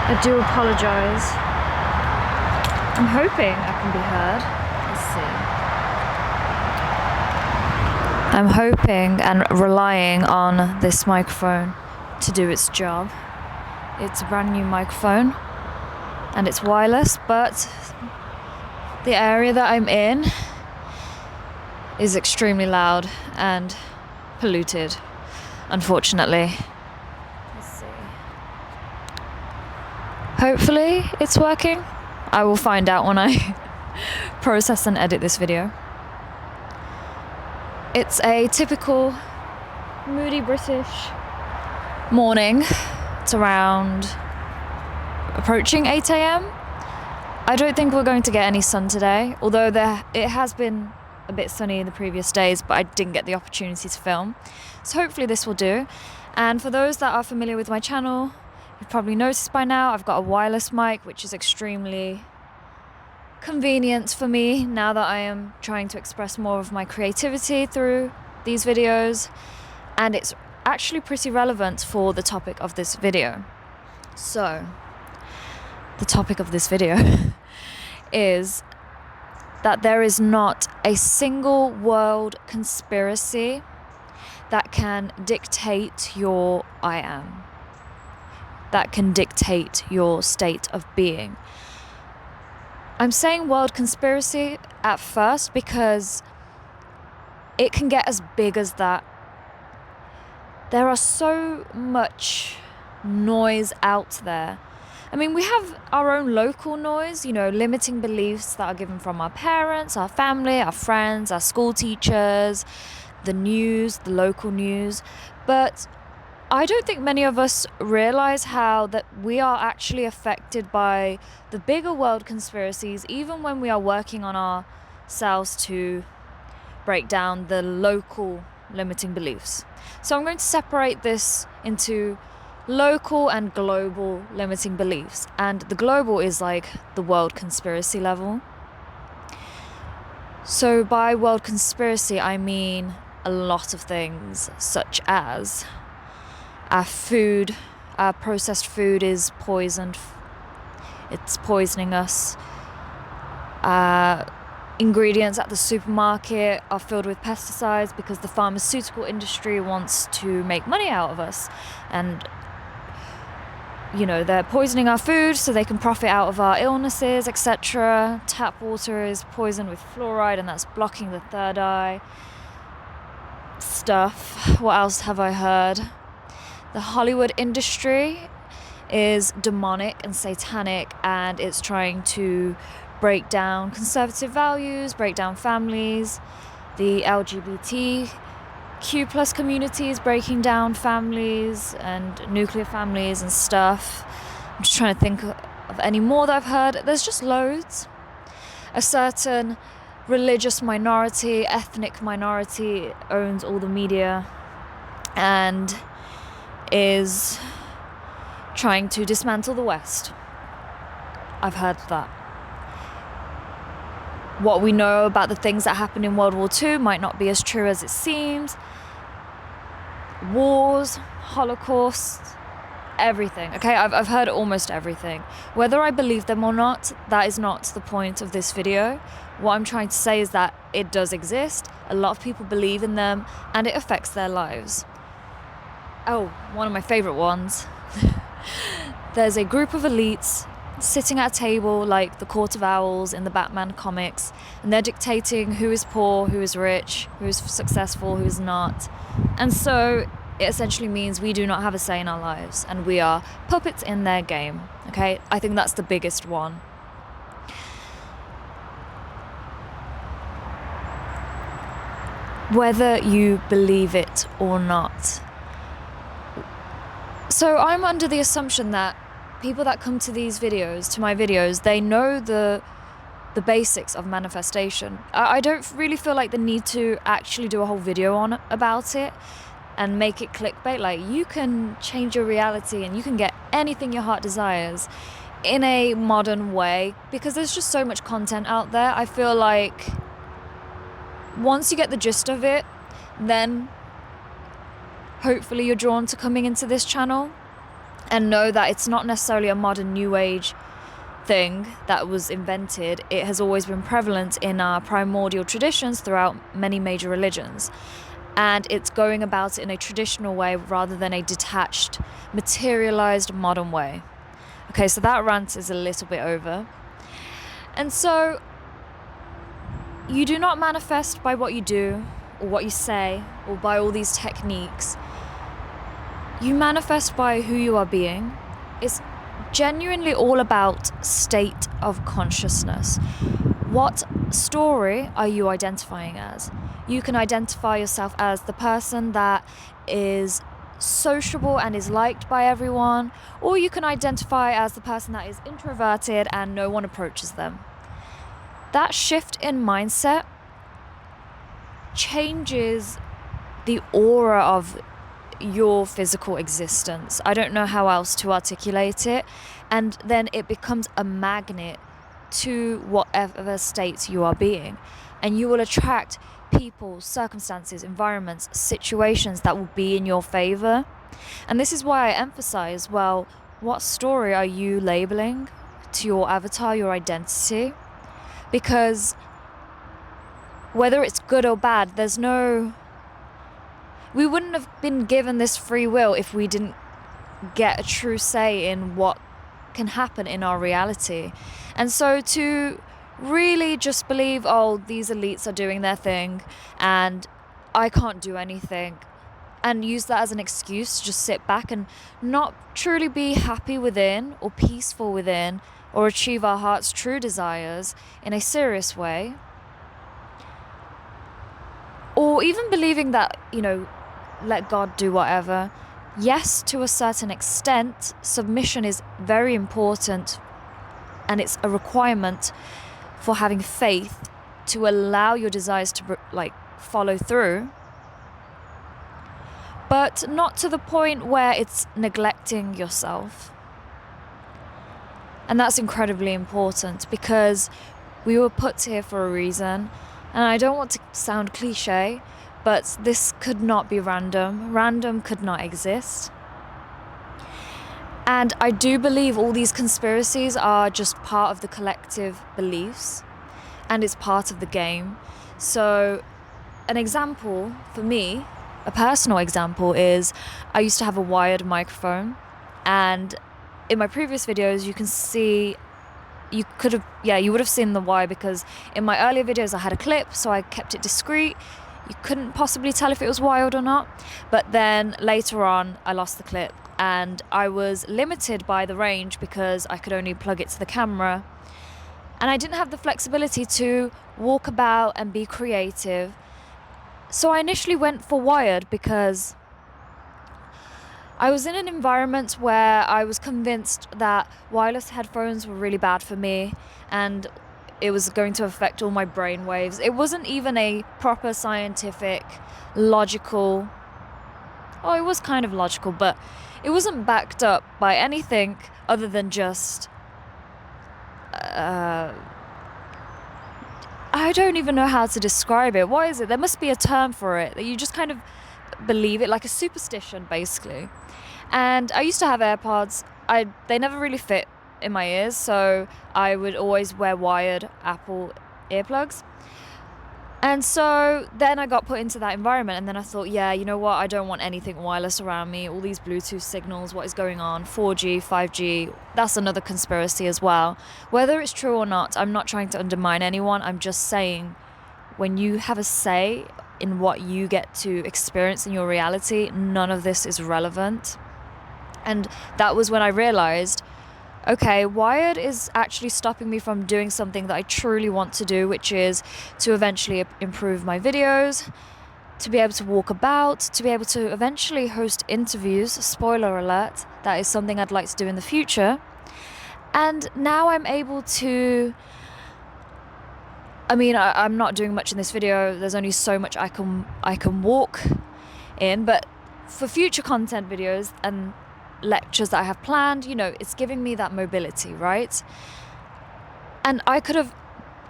I do apologise. I'm hoping I can be heard. Let's see. I'm hoping and relying on this microphone to do its job. It's a brand new microphone and it's wireless, but the area that I'm in is extremely loud and polluted, unfortunately. Let's see. Hopefully it's working. I will find out when I process and edit this video. It's a typical moody British morning. It's around approaching 8 a.m. I don't think we're going to get any sun today, although it has been a bit sunny in the previous days, but I didn't get the opportunity to film. So hopefully this will do. And for those that are familiar with my channel, you've probably noticed by now I've got a wireless mic, which is extremely convenient for me now that I am trying to express more of my creativity through these videos. And it's actually pretty relevant for the topic of this video. So, the topic of this video is that there is not a single world conspiracy that can dictate your I am, that can dictate your state of being. I'm saying world conspiracy at first because it can get as big as that. There are so much noise out there. I mean, we have our own local noise, limiting beliefs that are given from our parents, our family, our friends, our school teachers, the news, the local news. But I don't think many of us realize how that we are actually affected by the bigger world conspiracies, even when we are working on ourselves to break down the local limiting beliefs. So I'm going to separate this into local and global limiting beliefs. And the global is like the world conspiracy level. So by world conspiracy, I mean a lot of things, such as our processed food is poisoned. It's poisoning us. Ingredients at the supermarket are filled with pesticides because the pharmaceutical industry wants to make money out of us. And they're poisoning our food so they can profit out of our illnesses, etc. Tap water is poisoned with fluoride, and that's blocking the third eye. Stuff. What else have I heard? The Hollywood industry is demonic and satanic, and it's trying to break down conservative values, break down families. The LGBTQ plus community is breaking down families and nuclear families and stuff. I'm just trying to think of any more that I've heard. There's just loads. A certain religious minority, ethnic minority owns all the media and is trying to dismantle the West. I've heard that. What we know about the things that happened in World War II might not be as true as it seems. Wars, Holocaust, everything. Okay, I've heard almost everything. Whether I believe them or not, that is not the point of this video. What I'm trying to say is that it does exist. A lot of people believe in them, and it affects their lives. Oh, one of my favorite ones. There's a group of elites sitting at a table like the Court of Owls in the Batman comics, and they're dictating who is poor, who is rich, who is successful, who is not. And so it essentially means we do not have a say in our lives, and we are puppets in their game. Okay, I think that's the biggest one. Whether you believe it or not. So I'm under the assumption that people that come to my videos, they know the basics of manifestation. I don't really feel like the need to actually do a whole video about it and make it clickbait. Like, you can change your reality and you can get anything your heart desires in a modern way, because there's just so much content out there. I feel like once you get the gist of it, then hopefully you're drawn to coming into this channel. and know that it's not necessarily a modern new age thing that was invented. It has always been prevalent in our primordial traditions throughout many major religions, and it's going about it in a traditional way rather than a detached, materialized modern way. Okay, so that rant is a little bit over. And so you do not manifest by what you do or what you say or by all these techniques. You manifest by who you are being. It's genuinely all about state of consciousness. What story are you identifying as? You can identify yourself as the person that is sociable and is liked by everyone, or you can identify as the person that is introverted and no one approaches them. That shift in mindset changes the aura of your physical existence. I don't know how else to articulate it. And then it becomes a magnet to whatever state you are being. And you will attract people, circumstances, environments, situations that will be in your favor. And this is why I emphasize, well, what story are you labeling to your avatar, your identity? Because whether it's good or bad, we wouldn't have been given this free will if we didn't get a true say in what can happen in our reality. And so to really just believe, oh, these elites are doing their thing and I can't do anything, and use that as an excuse to just sit back and not truly be happy within or peaceful within or achieve our heart's true desires in a serious way, or even believing that, let God do whatever. Yes, to a certain extent, submission is very important, and it's a requirement for having faith to allow your desires to follow through, but not to the point where it's neglecting yourself. And that's incredibly important, because we were put here for a reason. And I don't want to sound cliche, but this could not be random. Random could not exist. And I do believe all these conspiracies are just part of the collective beliefs, and it's part of the game. So an example for me, a personal example, is I used to have a wired microphone, and in my previous videos you can see, you would have seen the wire, because in my earlier videos I had a clip, so I kept it discreet. You couldn't possibly tell if it was wired or not. But then later on I lost the clip, and I was limited by the range because I could only plug it to the camera, and I didn't have the flexibility to walk about and be creative. So I initially went for wired because I was in an environment where I was convinced that wireless headphones were really bad for me, and it was going to affect all my brain waves. It wasn't even a proper scientific, logical... Oh, it was kind of logical, but it wasn't backed up by anything other than just... I don't even know how to describe it. What is it? There must be a term for it, that you just kind of believe it, like a superstition, basically. And I used to have AirPods. They never really fit in my ears, so I would always wear wired Apple earplugs. And so then I got put into that environment, and then I thought, yeah, you know what, I don't want anything wireless around me, all these Bluetooth signals, what is going on, 4G, 5G, that's another conspiracy as well. Whether it's true or not, I'm not trying to undermine anyone, I'm just saying, when you have a say in what you get to experience in your reality, none of this is relevant. And that was when I realized, okay, wired is actually stopping me from doing something that I truly want to do, which is to eventually improve my videos, to be able to walk about, to be able to eventually host interviews. Spoiler alert, that is something I'd like to do in the future. And now I'm able to... I'm not doing much in this video. There's only so much I can walk in, but for future content videos and lectures that I have planned, it's giving me that mobility, right? And I could have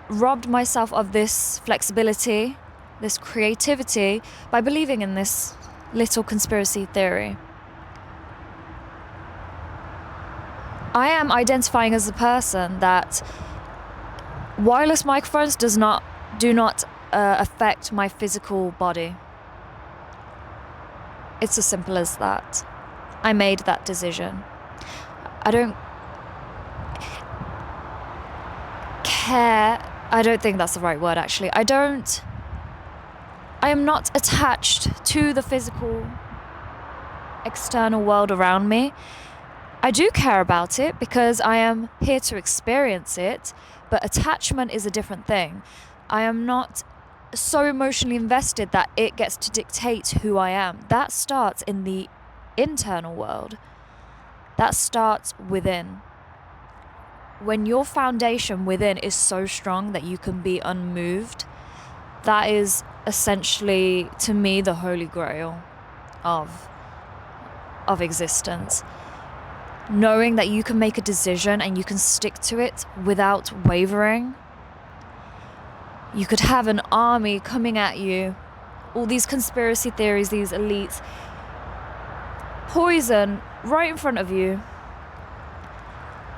robbed myself of this flexibility, this creativity, by believing in this little conspiracy theory. I am identifying as a person that wireless microphones do not affect my physical body. It's as simple as that. I made that decision. I don't care. I don't think that's the right word, actually. I am not attached to the physical external world around me. I do care about it because I am here to experience it, but attachment is a different thing. I am not so emotionally invested that it gets to dictate who I am. That starts in the internal world. That starts within. When your foundation within is so strong that you can be unmoved, that is essentially, to me, the holy grail of existence. Knowing that you can make a decision and you can stick to it without wavering. You could have an army coming at you, all these conspiracy theories, these elites, poison right in front of you.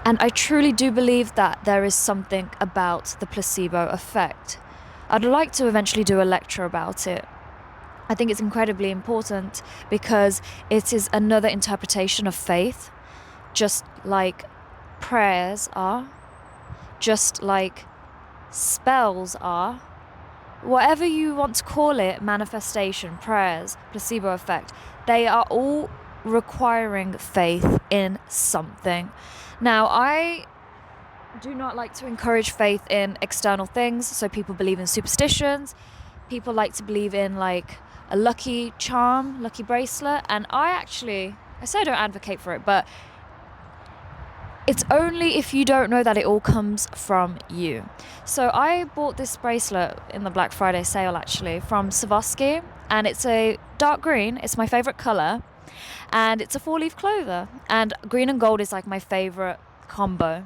And I truly do believe that there is something about the placebo effect. I'd like to eventually do a lecture about it. I think it's incredibly important because it is another interpretation of faith, just like prayers are, just like spells are. Whatever you want to call it, manifestation, prayers, placebo effect, they are all requiring faith in something. Now, I do not like to encourage faith in external things, so people believe in superstitions. People like to believe in like a lucky charm, lucky bracelet, and I say I don't advocate for it, but it's only if you don't know that it all comes from you. So I bought this bracelet in the Black Friday sale, actually, from Swarovski, and it's a dark green. It's my favorite color, and it's a 4-leaf clover, and green and gold is like my favorite combo.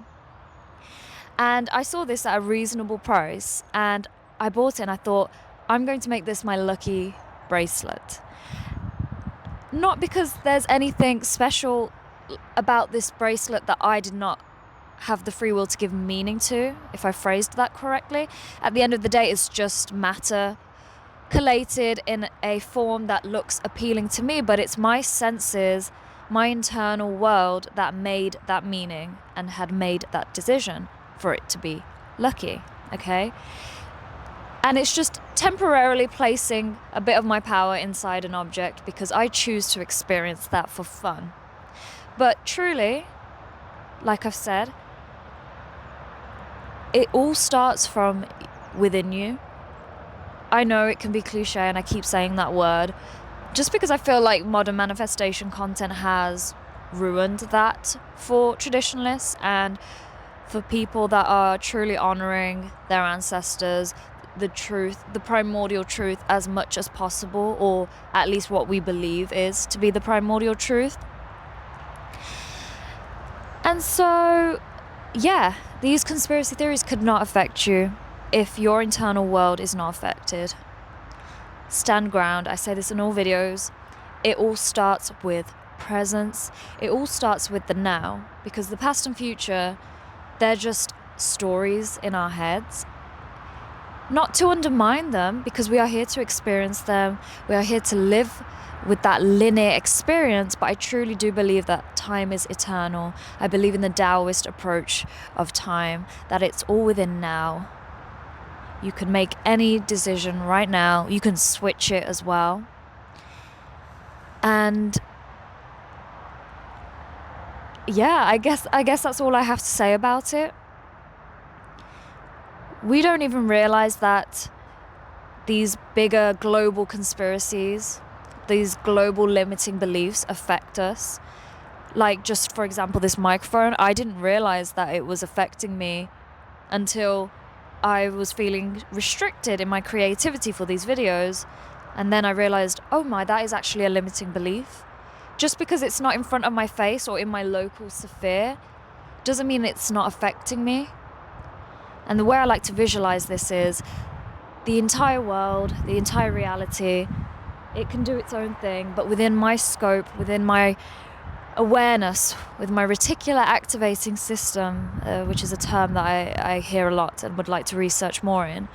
And I saw this at a reasonable price, and I bought it, and I thought, I'm going to make this my lucky bracelet. Not because there's anything special about this bracelet that I did not have the free will to give meaning to, if I phrased that correctly. At the end of the day, it's just matter collated in a form that looks appealing to me, but it's my senses, my internal world that made that meaning and had made that decision for it to be lucky, okay? And it's just temporarily placing a bit of my power inside an object because I choose to experience that for fun. But truly, like I've said, it all starts from within you. I know it can be cliche and I keep saying that word just because I feel like modern manifestation content has ruined that for traditionalists and for people that are truly honoring their ancestors, the truth, the primordial truth as much as possible, or at least what we believe is to be the primordial truth. And so, yeah, these conspiracy theories could not affect you if your internal world is not affected. Stand ground. I say this in all videos. It all starts with presence. It all starts with the now, because the past and future, they're just stories in our heads. Not to undermine them, because we are here to experience them. We are here to live with that linear experience, but I truly do believe that time is eternal. I believe in the Taoist approach of time, that it's all within now. You can make any decision right now. You can switch it as well. And yeah, I guess that's all I have to say about it. We don't even realize that these bigger global conspiracies, these global limiting beliefs affect us. Like, just for example, this microphone, I didn't realize that it was affecting me until I was feeling restricted in my creativity for these videos. And then I realized, oh my, that is actually a limiting belief. Just because it's not in front of my face or in my local sphere doesn't mean it's not affecting me. And the way I like to visualize this is the entire world, the entire reality, it can do its own thing, but within my scope, within my awareness, with my reticular activating system, which is a term that I hear a lot and would like to research more in,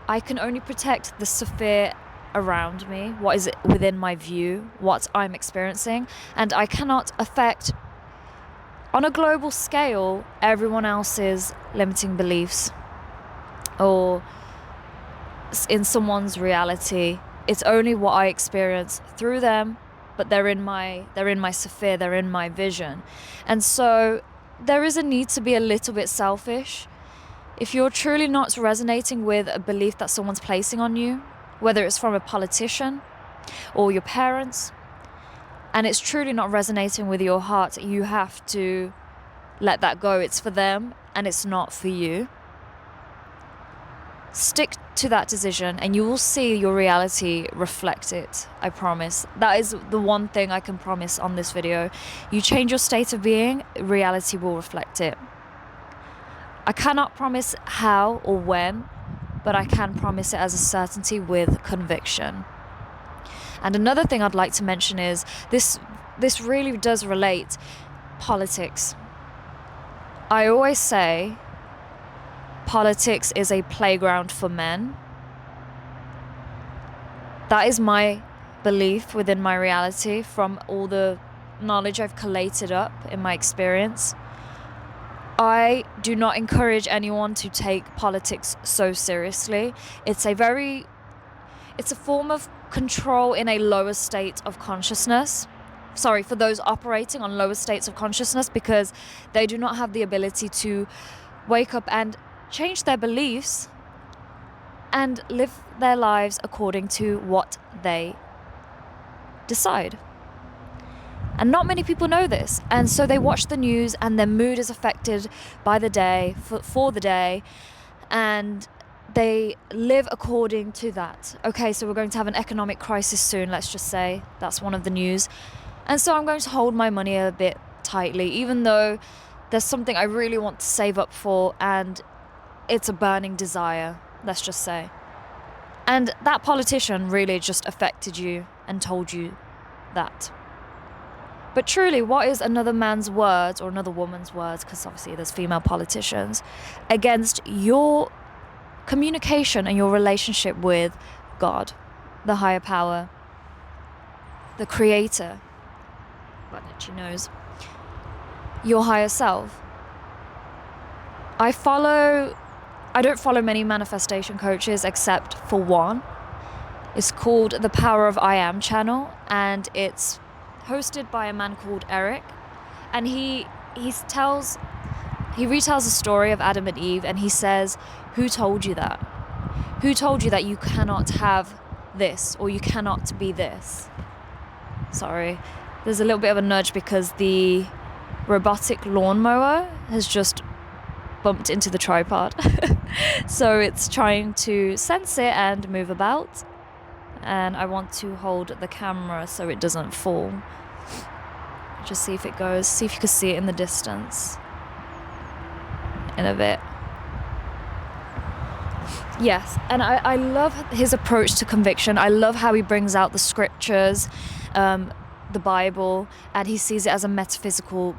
I can only protect the sphere around me, what is within my view, what I'm experiencing, and I cannot affect, on a global scale, everyone else's limiting beliefs or in someone's reality. It's only what I experience through them, but they're in my sphere, they're in my vision. And so there is a need to be a little bit selfish. If you're truly not resonating with a belief that someone's placing on you, whether it's from a politician or your parents, and it's truly not resonating with your heart, you have to let that go. It's for them and it's not for you. Stick to that decision and you will see your reality reflect it. I promise. That is the one thing I can promise on this video. You change your state of being, reality will reflect it. I cannot promise how or when, but I can promise it as a certainty with conviction. And another thing I'd like to mention is this really does relate politics. I always say politics is a playground for men. That is my belief within my reality from all the knowledge I've collated up in my experience. I do not encourage anyone to take politics so seriously. It's a form of control in a lower state of consciousness. Sorry, for those operating on lower states of consciousness, because they do not have the ability to wake up and change their beliefs and live their lives according to what they decide. And not many people know this. And so they watch the news and their mood is affected by the day, for the day, and they live according to that. Okay, so we're going to have an economic crisis soon, let's just say. That's one of the news. And so I'm going to hold my money a bit tightly, even though there's something I really want to save up for and it's a burning desire, let's just say. And that politician really just affected you and told you that. But truly, what is another man's words or another woman's words, because obviously there's female politicians, against your communication and your relationship with God, the higher power, the creator, but she knows, your higher self? I don't follow many manifestation coaches except for one. It's called the Power of I Am channel, and it's hosted by a man called Eric, and he retells the story of Adam and Eve, and he says, who told you that? Who told you that you cannot have this or you cannot be this? Sorry, there's a little bit of a nudge because the robotic lawnmower has just bumped into the tripod. So it's trying to sense it and move about, and I want to hold the camera so it doesn't fall. Just see if it goes, see if you can see it in the distance in a bit. Yes, and I love his approach to conviction. I love how he brings out the scriptures, the Bible, and he sees it as a metaphysical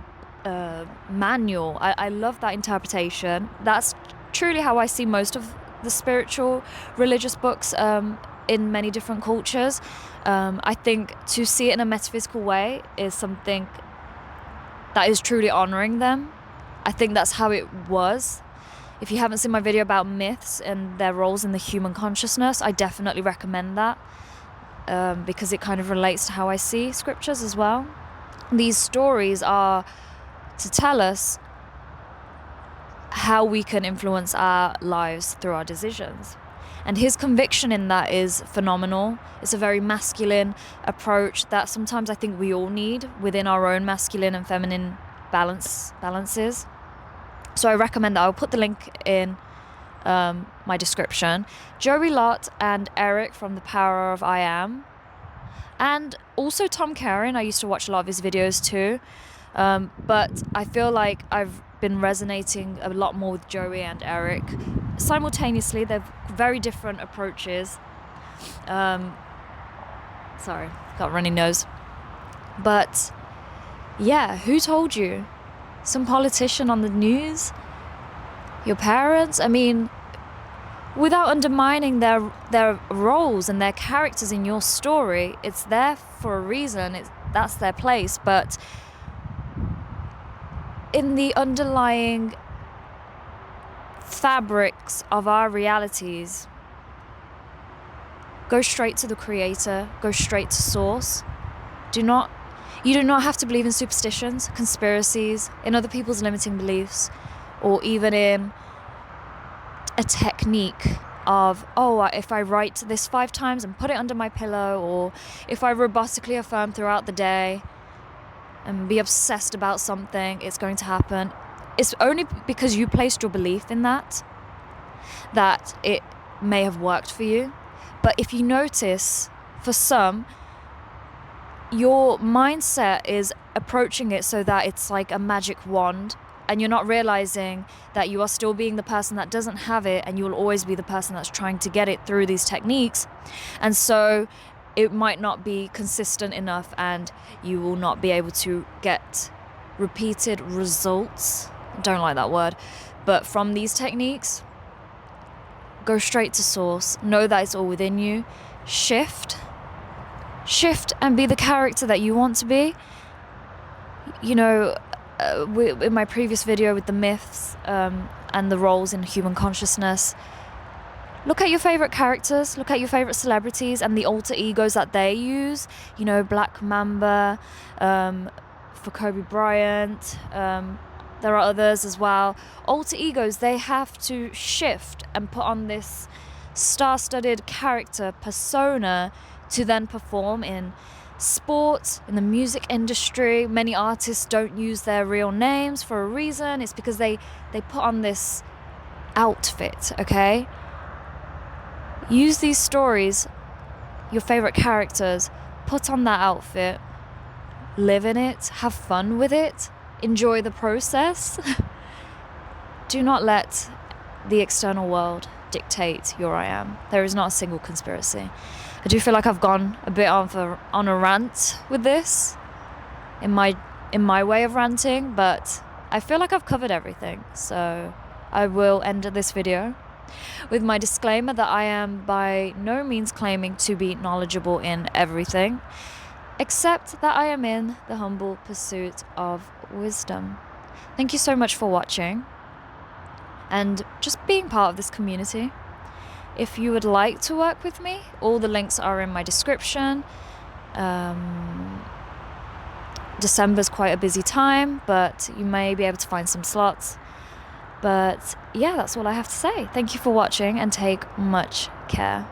manual. I love that interpretation. That's truly how I see most of the spiritual religious books in many different cultures. I think to see it in a metaphysical way is something that is truly honoring them. I think that's how it was. If you haven't seen my video about myths and their roles in the human consciousness, I definitely recommend that, because it kind of relates to how I see scriptures as well. These stories are to tell us how we can influence our lives through our decisions. And his conviction in that is phenomenal. It's a very masculine approach that sometimes I think we all need within our own masculine and feminine balances. So I recommend that. I'll put the link in my description. Joey Lott and Eric from The Power of I Am. And also Tom Karen. I used to watch a lot of his videos too. But I feel like I've been resonating a lot more with Joey and Eric. Simultaneously, they're very different approaches. Sorry, got a runny nose. But Yeah, who told you? Some politician on the news? Your parents? I mean, without undermining their roles and their characters in your story, it's there for a reason. That's their place. But in the underlying fabrics of our realities, go straight to the creator, go straight to source. You do not have to believe in superstitions, conspiracies, in other people's limiting beliefs, or even in a technique of, if I write this 5 times and put it under my pillow, or if I robotically affirm throughout the day and be obsessed about something, it's going to happen. It's only because you placed your belief in that it may have worked for you. But if you notice, for some, your mindset is approaching it so that it's like a magic wand, and you're not realizing that you are still being the person that doesn't have it, and you will always be the person that's trying to get it through these techniques. And so it might not be consistent enough, and you will not be able to get repeated results. I don't like that word, but from these techniques, go straight to source. Know that it's all within you. Shift and be the character that you want to be. You know, in my previous video with the myths and the roles in human consciousness, look at your favorite characters, look at your favorite celebrities and the alter egos that they use. You know, Black Mamba, for Kobe Bryant, there are others as well. Alter egos, they have to shift and put on this star-studded character persona to then perform in sports, in the music industry. Many artists don't use their real names for a reason. It's because they put on this outfit, okay? Use these stories, your favorite characters, put on that outfit, live in it, have fun with it, enjoy the process. Do not let the external world dictate your I am. There is not a single conspiracy. I do feel like I've gone a bit on a rant with this in my way of ranting, but I feel like I've covered everything. So I will end this video with my disclaimer that I am by no means claiming to be knowledgeable in everything, except that I am in the humble pursuit of wisdom. Thank you so much for watching and just being part of this community. If you would like to work with me, all the links are in my description. December's quite a busy time, but you may be able to find some slots. But yeah, that's all I have to say. Thank you for watching and take much care.